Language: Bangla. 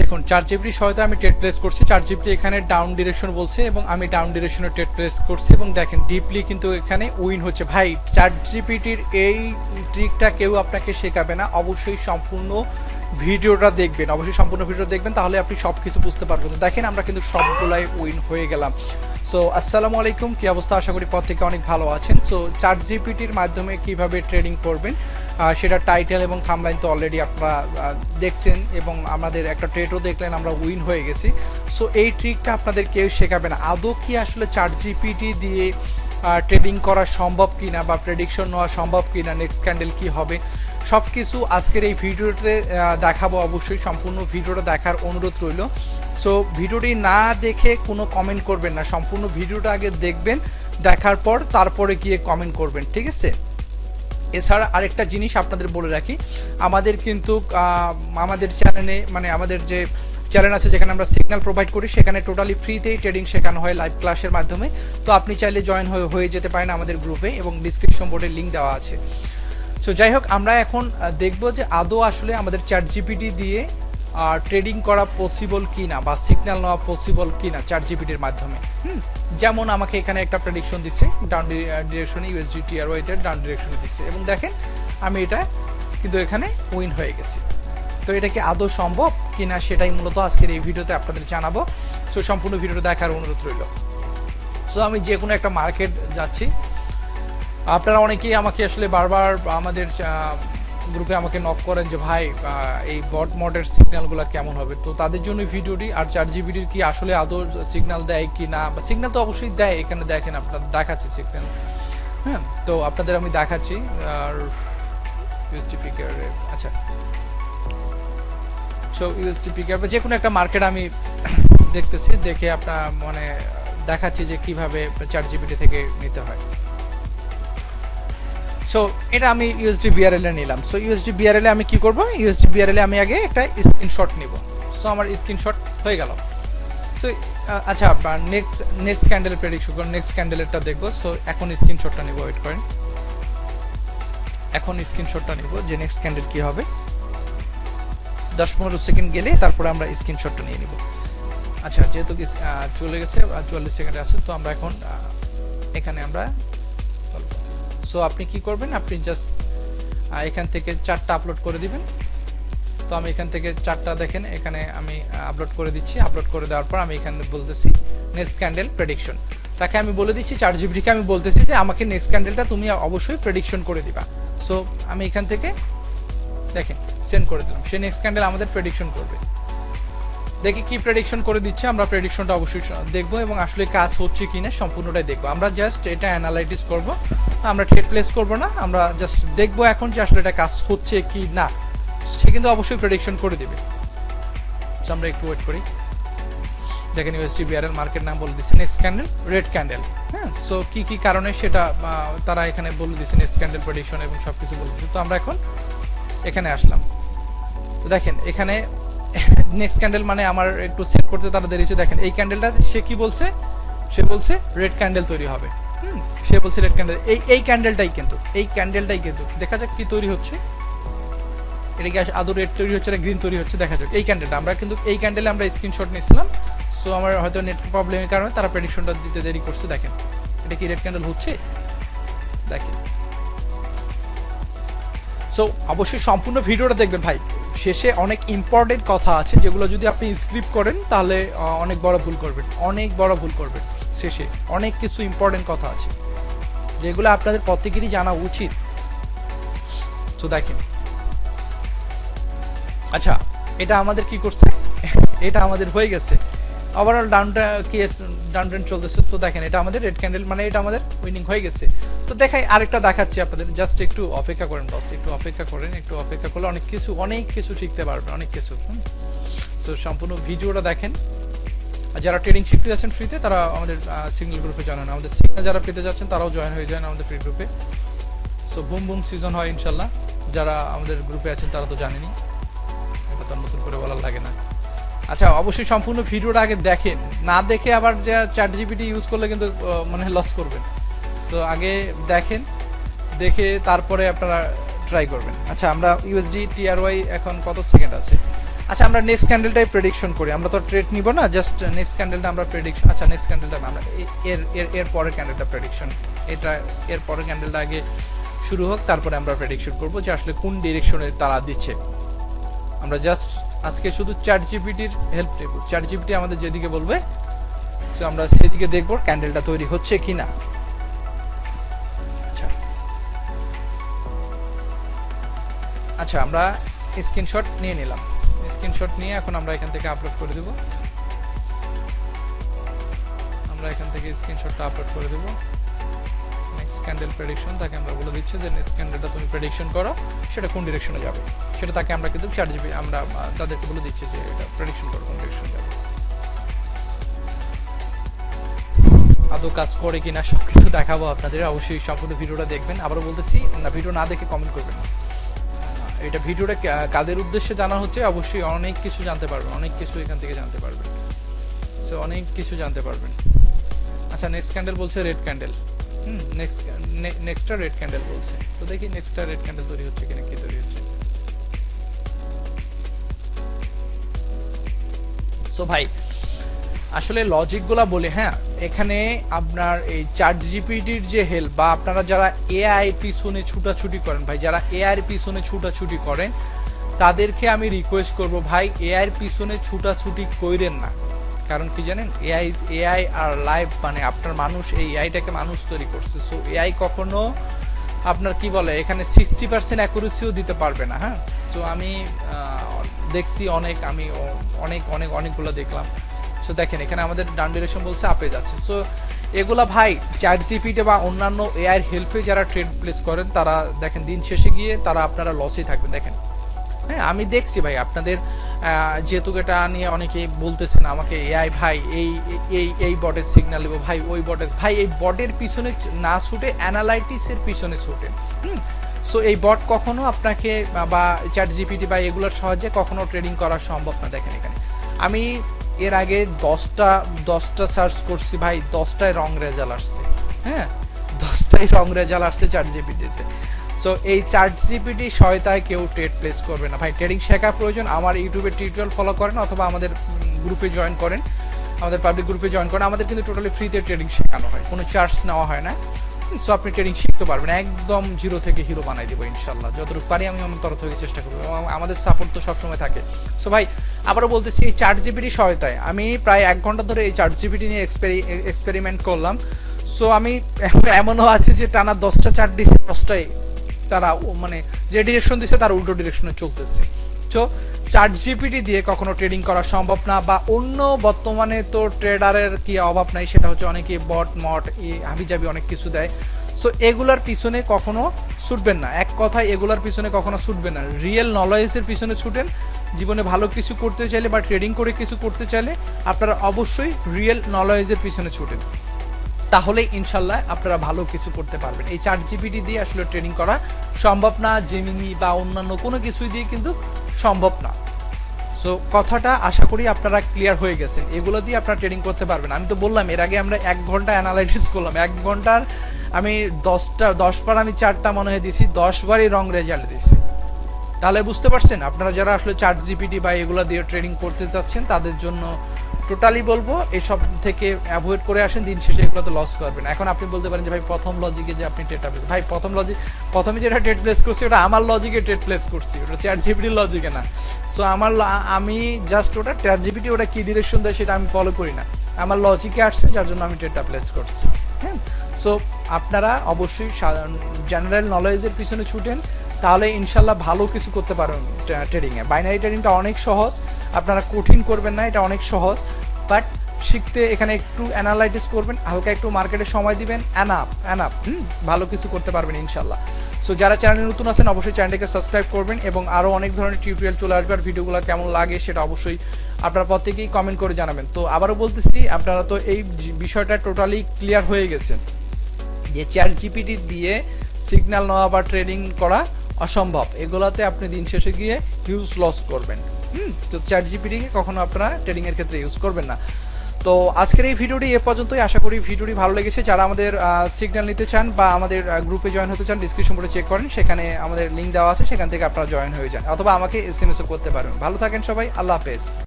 দেখুন ChatGPT সহায়তায় আমি ট্রেড প্লেস করছি। ChatGPT এখানে ডাউন ডিরেকশন বলছে এবং আমি ডাউন ডিরেকশনে ট্রেড প্লেস করছি এবং দেখেন ডিপলি কিন্তু এখানে উইন হচ্ছে। ভাই ChatGPTর এই ট্রিকটা কেউ আপনাকে শেখাবে না, অবশ্যই সম্পূর্ণ ভিডিওটা দেখবেন, অবশ্যই সম্পূর্ণ ভিডিও দেখবেন, তাহলে আপনি সব কিছু বুঝতে পারবেন। দেখেন আমরা কিন্তু সবগুলাই উইন হয়ে গেলাম। সো আসসালামু আলাইকুম, কী অবস্থা? আশা করি পর থেকে অনেক ভালো আছেন। সো ChatGPTর মাধ্যমে কিভাবে ট্রেডিং করবেন সেটা টাইটেল এবং থাম্বনেইল তো অলরেডি আপনারা দেখছেন এবং আমাদের একটা ট্রেডও দেখলেন, আমরা উইন হয়ে গেছি। সো এই ট্রিকটা আপনাদের কেউ শেখাবে না। আদৌ কি আসলে ChatGPT দিয়ে ট্রেডিং করা সম্ভব কি না বা প্রেডিকশন নেওয়া সম্ভব কি না, নেক্সট ক্যান্ডেল কী হবে, সব কিছু আজকের এই ভিডিওতে দেখাবো। অবশ্যই সম্পূর্ণ ভিডিওটা দেখার অনুরোধ রইল। সো ভিডিওটি না দেখে কোনো কমেন্ট করবেন না, সম্পূর্ণ ভিডিওটা আগে দেখবেন, দেখার পর তারপরে গিয়ে কমেন্ট করবেন, ঠিক আছে? এছাড়া আরেকটা জিনিস আপনাদের বলে রাখি, আমাদের কিন্তু আমাদের চ্যানেলে মানে আমাদের যে চ্যানেল আছে যেখানে আমরা সিগন্যাল প্রোভাইড করি, সেখানে টোটালি ফ্রিতেই ট্রেডিং শেখানো হয় লাইভ ক্লাসের মাধ্যমে। তো আপনি চাইলে জয়েন হয়ে যেতে পারেন আমাদের গ্রুপে এবং ডিসক্রিপশন বোর্ডে লিঙ্ক দেওয়া আছে। সো যাই হোক, আমরা এখন দেখব যে আদৌ আসলে আমাদের ChatGPT দিয়ে ট্রেডিং করা পসিবল কি না বা সিগন্যাল নেওয়া পসিবল কি না ChatGPTর মাধ্যমে। যেমন আমাকে এখানে একটা প্রেডিকশন দিচ্ছে ডাউন ডিরেকশনে, USD TRY এর ডাউন ডিরেকশনে দিচ্ছে এবং দেখেন আমি এটা কিন্তু এখানে উইন হয়ে গেছি। তো এটা কি আদৌ সম্ভব কি না সেটাই মূলত আজকের এই ভিডিওতে আপনাদের জানাবো। সো সম্পূর্ণ ভিডিওটা দেখার অনুরোধ রইল। সো আমি যে কোনো একটা মার্কেট যাচ্ছি, আপনারা অনেকেই আমাকে আসলে বারবার আমাদের গ্রুপে আমাকে নক করেন যে ভাই এই বট মডের সিগন্যালগুলো কেমন হবে। তো তাদের জন্য ভিডিওটি। আর ChatGPTর কি আসলে আদৌ সিগন্যাল দেয় কি না, বা সিগন্যাল তো অবশ্যই দেয়, এখানে দেখেন আপনার দেখাচ্ছি সিগন্যাল। হ্যাঁ, তো আপনাদের আমি দেখাচ্ছি। আর USD পিকার, আচ্ছা, সো USD পিকার বা যে কোনো একটা মার্কেট আমি দেখতেছি, দেখে আপনার মানে দেখাচ্ছি যে কিভাবে ChatGPT থেকে নিতে হয়। সো এটা আমি USD BRL এ নিলাম। সো USD BRL এ আমি কি করব, USD BRL এ আমি আগে একটা স্ক্রিনশট নিব। সো আমার স্ক্রিনশট হয়ে গেল। সো আচ্ছা, নেক্সট ক্যান্ডেল প্রেডিকশন করুন, নেক্সট ক্যান্ডেলেরটা দেখব। সো এখন স্ক্রিনশটটা নিব, ওয়েট করেন, এখন স্ক্রিনশটটা নিব যে নেক্সট ক্যান্ডেল কি হবে। 10-15 সেকেন্ড গেলে তারপরে আমরা স্ক্রিনশটটা নিয়ে নিব। আচ্ছা, যেহেতু চলে গেছে 44 সেকেন্ডে আছে, তো আমরা এখন এখানে আমরা। সো আপনি কি করবেন, আপনি জাস্ট এখান থেকে চারটা আপলোড করে দিবেন। তো আমি এখান থেকে চারটা দেখেন এখানে আমি আপলোড করে দিচ্ছি। আপলোড করে দেওয়ার পর আমি এখানে বলতেছি নেক্সট ক্যান্ডেল প্রেডিকশন। তাকে আমি বলে দিচ্ছি, ChatGPTকে আমি বলতেছি যে আমাকে নেক্সট ক্যান্ডেলটা তুমি অবশ্যই প্রেডিকশন করে দিবা। সো আমি এখান থেকে দেখেন সেন্ড করে দিলাম, সে নেক্সট ক্যান্ডেল আমাদের প্রেডিকশন করবে। দেখি কি প্রেডিকশন করে দিচ্ছে, আমরা প্রেডিকশনটা অবশ্যই দেখবো এবং আসলে কাজ হচ্ছে কি না সম্পূর্ণটাই দেখবো। আমরা জাস্ট এটা অ্যানালাইটিস করব, আমরা ট্রেড প্লেস করবো না, আমরা জাস্ট দেখবো এখন যে আসলে এটা কাজ হচ্ছে কি না। সে কিন্তু অবশ্যই প্রেডিকশন করে দেবে। সো আমরা একটু ওয়েট করি। দেখেন USD BRL মার্কেট নাম বলে দিচ্ছে নেক্সট ক্যান্ডেল রেড ক্যান্ডেল। হ্যাঁ, সো কি কি কারণে সেটা তারা এখানে বলে দিচ্ছে নেক্সট ক্যান্ডেল প্রেডিকশন এবং সব কিছু বলে দিচ্ছে। তো আমরা এখন এখানে আসলাম। তো দেখেন এখানে নেক্সট ক্যান্ডেল মানে আমার একটু সেট করতে তারা দেরি হচ্ছে। দেখেন এই ক্যান্ডেলটা সে কি বলছে, সে বলছে রেড ক্যান্ডেল তৈরি হবে। সে বলছে রেড ক্যান্ডেল, এই ক্যান্ডেলটাই কিন্তু দেখা যাক কি তৈরি হচ্ছে। এটা কি আদৌ রেড তৈরি হচ্ছে না গ্রিন তৈরি হচ্ছে, দেখা যাক। এই ক্যান্ডেলটা আমরা কিন্তু এই ক্যান্ডেলে আমরা স্ক্রিনশট নিয়েছিলাম। সো আমার হয়তো নেট প্রবলেমের কারণে তারা প্রেডিকশনটা দিতে দেরি করছে। দেখেন এটা কি রেড ক্যান্ডেল হচ্ছে, দেখেন। সো অবশ্যই সম্পূর্ণ ভিডিওটা দেখবেন ভাই, শেষে অনেক ইম্পর্টেন্ট কথা আছে যেগুলো যদি আপনি স্ক্রিপ্ট করেন তাহলে অনেক বড় ভুল করবেন। শেষে অনেক কিছু ইম্পর্টেন্ট কথা আছে যেগুলো আপনাদের প্রত্যেকেরই জানা উচিত। তো দেখেন, আচ্ছা এটা আমাদের কি করছে, এটা আমাদের হয়ে গেছে। ওভারঅল ডাউন ট্রেন্ড চলতেছে। তো দেখেন এটা আমাদের রেড ক্যান্ডেল মানে এটা আমাদের উইনিং হয়ে গেছে। তো দেখাই আরেকটা দেখাচ্ছি আপনাদের, জাস্ট একটু অপেক্ষা করেন বস, একটু অপেক্ষা করলে অনেক কিছু শিখতে পারবেন, অনেক কিছু। সো সম্পূর্ণ ভিডিওটা দেখেন। আর যারা ট্রেডিং শিখতে যাচ্ছেন ফ্রিতে তারা আমাদের সিগন্যাল গ্রুপে জয়েন হন, আমাদের সিগন্যাল যারা পেতে যাচ্ছেন তারাও জয়েন হয়ে যান আমাদের ফ্রি গ্রুপে। সো বুম সিজন হয় ইনশাল্লাহ। যারা আমাদের গ্রুপে আছেন তারা তো জানেনই, এটা তো নতুন করে বলার লাগে না। আচ্ছা, অবশ্যই সম্পূর্ণ ভিডিওটা আগে দেখেন, না দেখে আবার যে ChatGPT ইউজ করলে কিন্তু মানে লস করবেন। সো আগে দেখেন, দেখে তারপরে আপনারা ট্রাই করবেন। আচ্ছা, আমরা USD TRY এখন কত সেকেন্ড আছে, আচ্ছা আমরা নেক্সট ক্যান্ডেলটাই প্রেডিকশন করি, আমরা তো ট্রেড নিব না, জাস্ট নেক্সট ক্যান্ডেলটা আমরা প্রেডিকশন, আচ্ছা নেক্সট ক্যান্ডেলটা আমরা এর পরের ক্যান্ডেলটা প্রেডিকশন, এটা এর পরের ক্যান্ডেলটা আগে শুরু হোক, তারপরে আমরা প্রেডিকশন করব যে আসলে কোন ডিরেকশনে তারা দিচ্ছে। আমরা জাস্ট আজকে শুধু চ্যাট জিপিটির হেল্প নেব, চ্যাট জিপিটি আমাদের যেদিকে বলবে সো আমরা সেদিকে দেখব ক্যান্ডেলটা তৈরি হচ্ছে কিনা। আচ্ছা আচ্ছা আমরা স্ক্রিনশট নিয়ে নিলাম, স্ক্রিনশট নিয়ে এখন আমরা এখান থেকে আপলোড করে দেব, আমরা এখান থেকে স্ক্রিনশটটা আপলোড করে দেব। নেক্সট ক্যান্ডেল প্রেডিকশন, তাকে আমরা বলে দিচ্ছি যে নেক্সট ক্যান্ডেলটা তুমি প্রেডিকশন করো, সেটা কোন ডিরেকশনে যাবে সেটা তাকে আমরা কিন্তু চ্যাট জিপিটি আমরা তাদেরকে বলে দিচ্ছি যে এটা প্রেডিকশন করো কোন ডিরেকশনে যাবে। আদৌ কাজ করে কিনা সবকিছু দেখাবো আপনাদের, অবশ্যই সম্পূর্ণ ভিডিওটা দেখবেন। আবারও বলতেছি না, ভিডিও না দেখে কমেন্ট করবেন না, এটা ভিডিওটা কাদের উদ্দেশ্যে জানা হচ্ছে, অবশ্যই অনেক কিছু জানতে পারবেন, অনেক কিছু এখান থেকে জানতে পারবেন, সো অনেক কিছু জানতে পারবেন। আচ্ছা নেক্সট ক্যান্ডেল বলছে রেড ক্যান্ডেল, নেক্সটটা রেড ক্যান্ডেল বলছে, তো দেখি নেক্সটটা রেড ক্যান্ডেল তৈরি হচ্ছে কিনা, কি তৈরি হচ্ছে। সো ভাই আসলে লজিকগুলা বলে, হ্যাঁ এখানে আপনার এই চ্যাট জিপিটির যে হেল্প বা আপনারা যারা এআই পিছনে ছুটাছুটি করেন, ভাই যারা এআই পিছনে ছুটাছুটি করেন তাদেরকে আমি রিকোয়েস্ট করব ভাই এআই পিছনে ছুটাছুটি কইরেন না। কারণ কি জানেন, এআই আর লাইভ মানে আপনার মানুষ, এই এআইটাকে মানুষ তৈরি করছে, সো এআই কখনো আপনার কি বলে এখানে 60% অ্যাকুরেসিও দিতে পারবে না। হ্যাঁ সো আমি দেখছি আমি অনেকগুলো দেখলাম। সো দেখেন এখানে আমাদের ডান ডিরেকশন বলছে আপে যাচ্ছে, সো এগুলা ভাই চ্যাট জিপিটি বা অন্যান্য এআই হেল্পে যারা ট্রেড প্লেস করেন তারা দেখেন দিন শেষে গিয়ে তারা আপনারা লসেই থাকবেন। দেখেন হ্যাঁ আমি দেখছি ভাই আপনাদের যেহেতু এটা নিয়ে অনেকেই বলতেছেন আমাকে এআই ভাই এই বটের সিগন্যাল দেবো, ভাই ওই বটের, ভাই এই বটের পিছনে না ছুটে অ্যানালাইটিক্সের পিছনে ছুটে। সো এই বট কখনো আপনাকে বা চ্যাট জিপিটি বা এগুলোর সাহায্যে কখনো ট্রেডিং করা সম্ভব না। দেখেন এখানে আমি এর আগে 10টা সার্চ করছি ভাই, 10টায় রং রেজাল্ট আসছে, হ্যাঁ 10টাই রং রেজাল্ট আসছে চ্যাট জিপিটিতে। সো এই চ্যাট জিপিটি সহায়তায় কেউ ট্রেড প্লেস করবে না ভাই, ট্রেডিং শেখা প্রয়োজন। আমার ইউটিউবের টিউটোরিয়াল ফলো করেন অথবা আমাদের গ্রুপে জয়েন করেন, আমাদের পাবলিক গ্রুপে জয়েন করেন, আমাদের কিন্তু টোটালি ফ্রিতে ট্রেডিং শেখানো হয়, কোনো চার্জ নেওয়া হয় না। সো আপনি ট্রেডিং শিখতে পারবেন, একদম জিরো থেকে হিরো বানাই দেবো ইনশাল্লাহ, যতটুকু পারি আমি আমার তরফ থেকে চেষ্টা করবো, আমাদের সাপোর্ট তো সবসময় থাকে। সো ভাই আবারও বলতেছি এই চ্যাট জিপিটি সহায়তায় আমি প্রায় 1 ঘন্টা ধরে এই চ্যাট জিপিটি নিয়ে এক্সপেরিমেন্ট করলাম। সো আমি এমনও আছে যে টানা 10টা চ্যাট দিচ্ছে, 10টাই তারা মানে যে ডিরেকশন দিচ্ছে তার উল্টো ডিরেকশনে চলতেছে। তো চ্যাট জিপিটি দিয়ে কখনো ট্রেডিং করা সম্ভব না, বা অন্য বর্তমানে তো ট্রেডারের কি অভাব নাই, সেটা হচ্ছে অনেকে বট মট হাবিজাবি অনেক কিছু দেয়। সো এগুলার পিছনে কখনো ছুটবেন না, এক কথায় এগুলার পিছনে কখনো ছুটবেন না, রিয়েল নলেজের পিছনে ছুটেন। জীবনে ভালো কিছু করতে চাইলে বা ট্রেডিং করে কিছু করতে চাইলে আপনারা অবশ্যই রিয়েল নলেজের পিছনে ছুটেন, তাহলে ইনশাল্লাহ আপনারা ভালো কিছু করতে পারবেন। এই চ্যাট জিপিটি দিয়ে আসলে ট্রেডিং করা সম্ভব না, জেমিনি বা অন্যান্য কোনো কিছুই দিয়ে কিন্তু সম্ভব না। সো কথাটা আশা করি আপনারা ক্লিয়ার হয়ে গেছেন, এগুলো দিয়ে আপনারা ট্রেডিং করতে পারবেন। আমি তো বললাম এর আগে আমরা 1 ঘন্টা অ্যানালাইসিস করলাম, 1 ঘন্টার আমি 10 বার আমি চারটা মনে হয় দিছি, 10 বারই রং রেজাল্ট দিছি। তাহলে বুঝতে পারছেন আপনারা যারা আসলে চ্যাট জিপিটি বা এগুলো দিয়ে ট্রেডিং করতে চাচ্ছেন তাদের জন্য টোটালি বলবো এসব থেকে অ্যাভয়েড করে আসেন, দিন শেষে এগুলোতে লস করবেন। এখন আপনি বলতে পারেন যে ভাই প্রথম লজিকে যে আপনি ট্রেডটা প্লেস, ভাই প্রথমে যেটা ট্রেড প্লেস করছি ওটা আমার লজিকে ট্রেড প্লেস করছি, ওটা চ্যাট জিপিটির লজিকে না। সো আমি জাস্ট ওটা চ্যাট জিপিটি ওটা কি ডিরেকশন দেয় সেটা আমি ফলো করি না, আমার লজিকে আসছে যার জন্য আমি ট্রেডটা প্লেস করছি। হ্যাঁ সো আপনারা অবশ্যই জেনারেল নলেজের পিছনে ছুটেন, তাহলে ইনশাল্লাহ ভালো কিছু করতে পারবেন ট্রেডিংয়ে। বাইনারি ট্রেডিংটা অনেক সহজ, আপনারা কঠিন করবেন না, এটা অনেক সহজ, বাট শিখতে এখানে একটু অ্যানালাইটিস করবেন, হালকা একটু মার্কেটে সময় দিবেন, অ্যানাপ ভালো কিছু করতে পারবেন ইনশাল্লাহ। সো যারা চ্যানেলে নতুন আছেন অবশ্যই চ্যানেলটাকে সাবস্ক্রাইব করবেন, এবং আরও অনেক ধরনের টিউটোরিয়াল চলে আসবে, আর ভিডিওগুলো কেমন লাগে সেটা অবশ্যই আপনারা প্রত্যেকেই কমেন্ট করে জানাবেন। তো আবারও বলতেছি আপনারা তো এই বিষয়টা টোটালি ক্লিয়ার হয়ে গেছেন যে চ্যাট জিপিটি দিয়ে সিগন্যাল নেওয়া বা ট্রেডিং করা অসম্ভব, এগুলাতে আপনি দিন শেষে গিয়ে হিউজ লস করবেন। তো চ্যাট জিপিটিকে কখনো আপনারা ট্রেডিং এর ক্ষেত্রে ইউজ করবেন না। তো আজকের এই ভিডিওটি এ পর্যন্তই। আশা করি ভিডিওটি ভালো লেগেছে। যারা আমাদের সিগন্যাল নিতে চান বা আমাদের গ্রুপে জয়েন হতে চান, ডিসক্রিপশন বোর্ডে চেক করেন, সেখানে আমাদের লিঙ্ক দেওয়া আছে, সেখান থেকে আপনারা জয়েন হয়ে যান, অথবা আমাকে SMS ও করতে পারেন। ভালো থাকেন সবাই, আল্লাহ হাফেজ।